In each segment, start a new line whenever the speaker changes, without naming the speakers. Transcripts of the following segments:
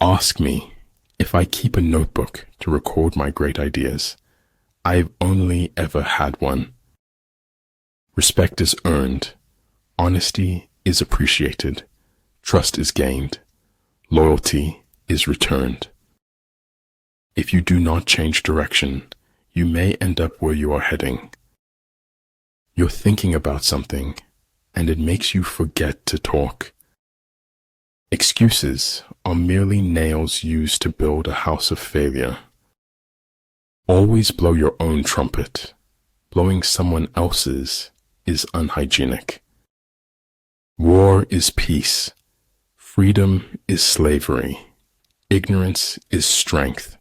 ask me if I keep a notebook to record my great ideas, I've only ever had one. Respect is earned, honesty is appreciated, trust is gained, loyalty is returned. If you do not change direction, you may end up where you are heading. You're thinking about something, and it makes you forget to talk. Excuses are merely nails used to build a house of failure. Always blow your own trumpet. Blowing someone else's is unhygienic. War is peace. Freedom is slavery. Ignorance is strength.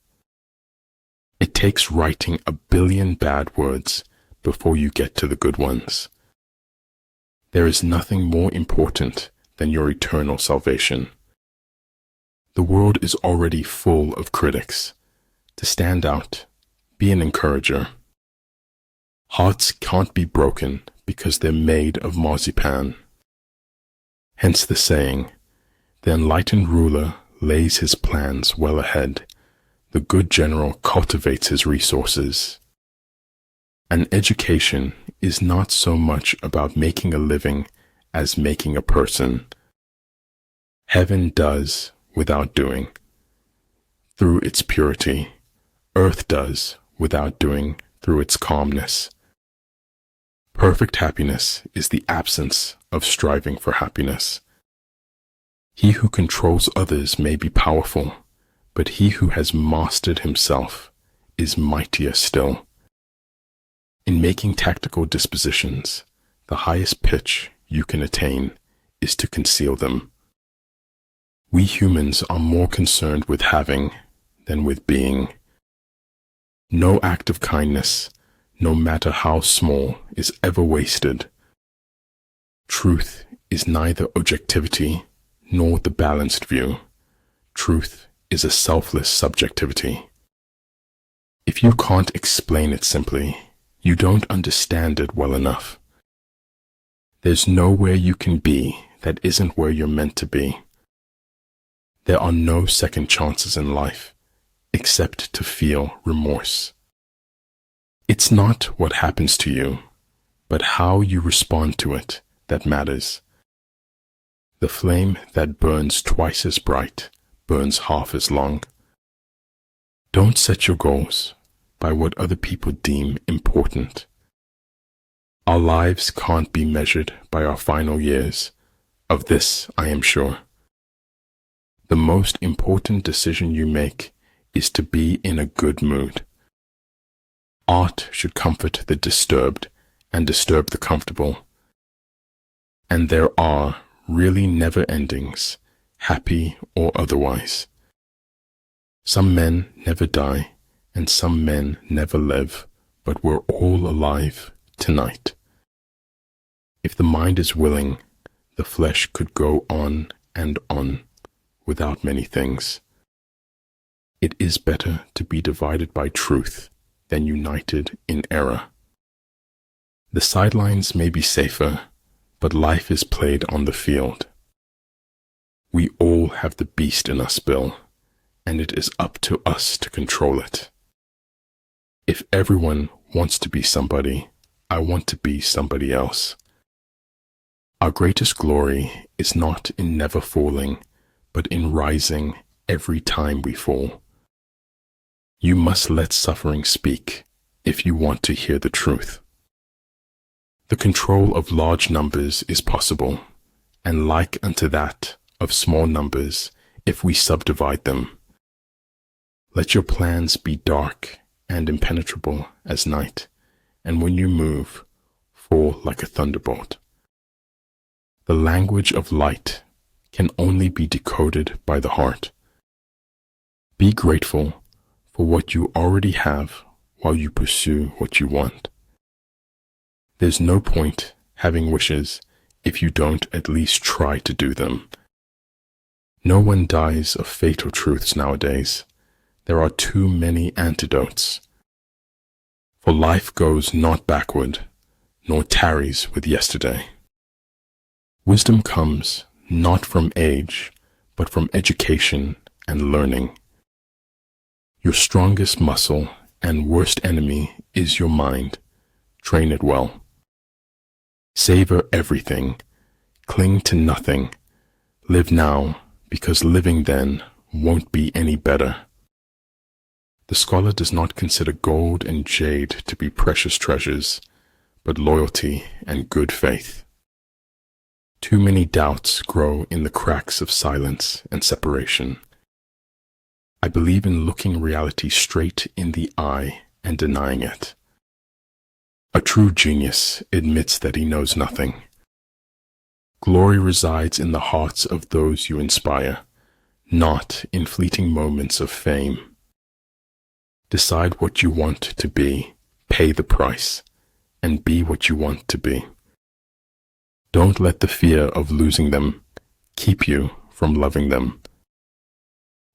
It takes writing 1 billion bad words before you get to the good ones. There is nothing more important than your eternal salvation. The world is already full of critics. To stand out, be an encourager. Hearts can't be broken because they're made of marzipan. Hence the saying, the enlightened ruler lays his plans well ahead. The good general cultivates his resources. An education is not so much about making a living as making a person. Heaven does without doing, through its purity. Earth does without doing, through its calmness. Perfect happiness is the absence of striving for happiness. He who controls others may be powerful, but he who has mastered himself is mightier still. In making tactical dispositions, the highest pitch you can attain is to conceal them. We humans are more concerned with having than with being. No act of kindness, no matter how small, is ever wasted. Truth is neither objectivity nor the balanced view. Truth is a selfless subjectivity. If you can't explain it simply, you don't understand it well enough. There's nowhere you can be that isn't where you're meant to be. There are no second chances in life, except to feel remorse. It's not what happens to you, but how you respond to it that matters. The flame that burns twice as bright burns half as long. Don't set your goals by what other people deem important. Our lives can't be measured by our final years. Of this, I am sure. The most important decision you make is to be in a good mood. Art should comfort the disturbed and disturb the comfortable. And there are really never endings, happy or otherwise. Some men never die, and some men never live, but we're all alive tonight. If the mind is willing, the flesh could go on and on without many things. It is better to be divided by truth than united in error. The sidelines may be safer, but life is played on the field. We all have the beast in us, Bill, and it is up to us to control it. If everyone wants to be somebody, I want to be somebody else. Our greatest glory is not in never falling, but in rising every time we fall. You must let suffering speak if you want to hear the truth. The control of large numbers is possible, and like unto that of small numbers if we subdivide them. Let your plans be dark and impenetrable as night, and when you move, fall like a thunderbolt. The language of light can only be decoded by the heart. Be grateful for what you already have while you pursue what you want. There's no point having wishes if you don't at least try to do them. No one dies of fatal truths nowadays. There are too many antidotes. For life goes not backward, nor tarries with yesterday. Wisdom comes not from age, but from education and learning. Your strongest muscle and worst enemy is your mind. Train it well. Savor everything. Cling to nothing. Live now, because living then won't be any better. The scholar does not consider gold and jade to be precious treasures, but loyalty and good faith. Too many doubts grow in the cracks of silence and separation. I believe in looking reality straight in the eye and denying it. A true genius admits that he knows nothing. Glory resides in the hearts of those you inspire, not in fleeting moments of fame. Decide what you want to be, pay the price, and be what you want to be. Don't let the fear of losing them keep you from loving them.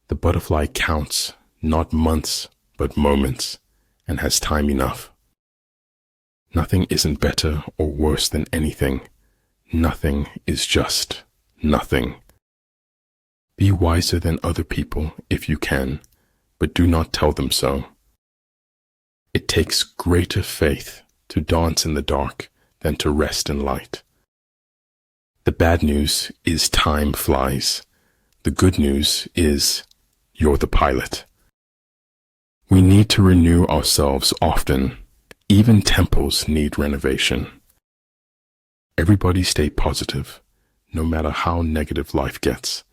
The butterfly counts not months, but moments, and has time enough. Nothing isn't better or worse than anything. Nothing is just nothing. Be wiser than other people if you can, but do not tell them so. It takes greater faith to dance in the dark than to rest in light. The bad news is time flies. The good news is you're the pilot. We need to renew ourselves often. Even temples need renovation. Everybody stay positive, no matter how negative life gets.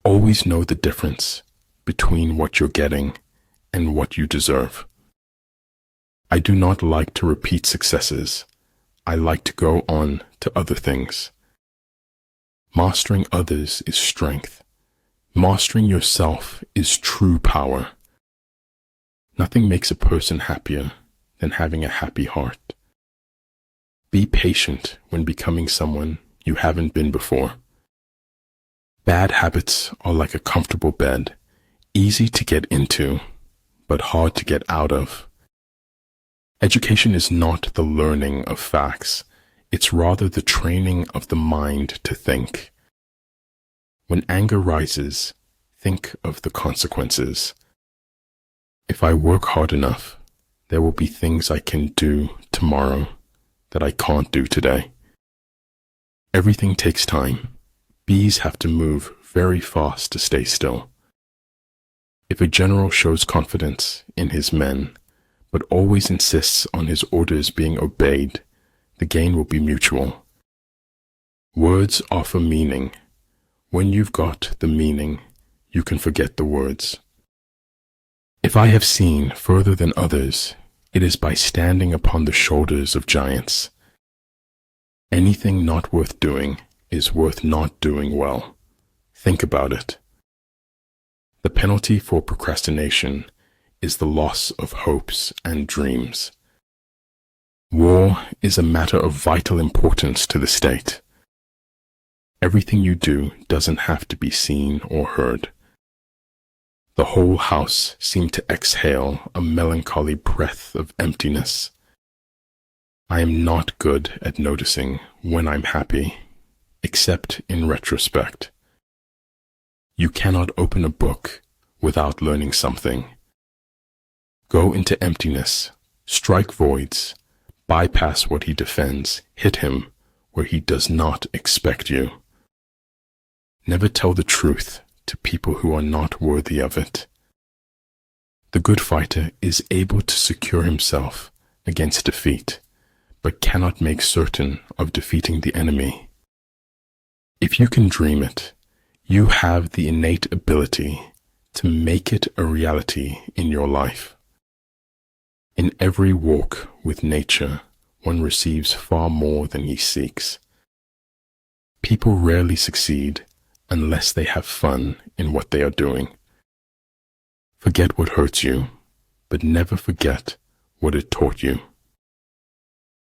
Always know the difference between what you're getting and what you deserve. I do not like to repeat successes. I like to go on to other things. Mastering others is strength. Mastering yourself is true power. Nothing makes a person happier than having a happy heart. Be patient when becoming someone you haven't been before. Bad habits are like a comfortable bed, easy to get into, but hard to get out of. Education is not the learning of facts, it's rather the training of the mind to think. When anger rises, think of the consequences. If I work hard enough, there will be things I can do tomorrow that I can't do today. Everything takes time. Bees have to move very fast to stay still. If a general shows confidence in his men, but always insists on his orders being obeyed, the gain will be mutual. Words offer meaning. When you've got the meaning, you can forget the words. If I have seen further than others, it is by standing upon the shoulders of giants. Anything not worth doing is worth not doing well. Think about it. The penalty for procrastination is the loss of hopes and dreams. War is a matter of vital importance to the state. Everything you do doesn't have to be seen or heard. The whole house seemed to exhale a melancholy breath of emptiness. I am not good at noticing when I'm happy, except in retrospect. You cannot open a book without learning something. Go into emptiness, strike voids, bypass what he defends, hit him where he does not expect you. Never tell the truth to people who are not worthy of it. The good fighter is able to secure himself against defeat, but cannot make certain of defeating the enemy. If you can dream it, you have the innate ability to make it a reality in your life. In every walk with nature, one receives far more than he seeks. People rarely succeed unless they have fun in what they are doing. Forget what hurts you, but never forget what it taught you.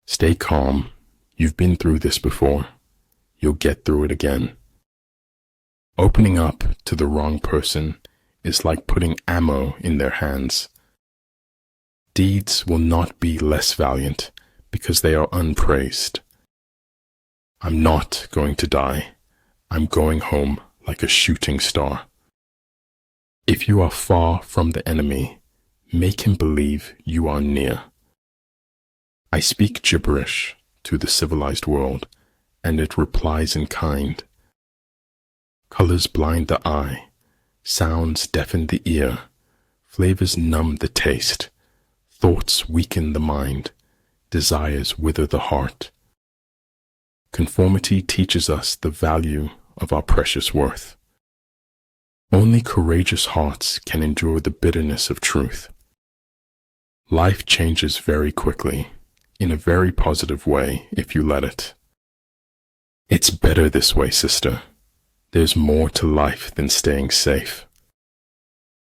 Stay calm. You've been through this before. You'll get through it again. Opening up to the wrong person is like putting ammo in their hands. Deeds will not be less valiant because they are unpraised. I'm not going to die. I'm going home like a shooting star. If you are far from the enemy, make him believe you are near. I speak gibberish to the civilized world, and it replies in kind. Colors blind the eye, sounds deafen the ear, flavors numb the taste, thoughts weaken the mind, desires wither the heart. Conformity teaches us the value of our precious worth. Only courageous hearts can endure the bitterness of truth. Life changes very quickly, in a very positive way if you let it. It's better this way, sister. There's more to life than staying safe.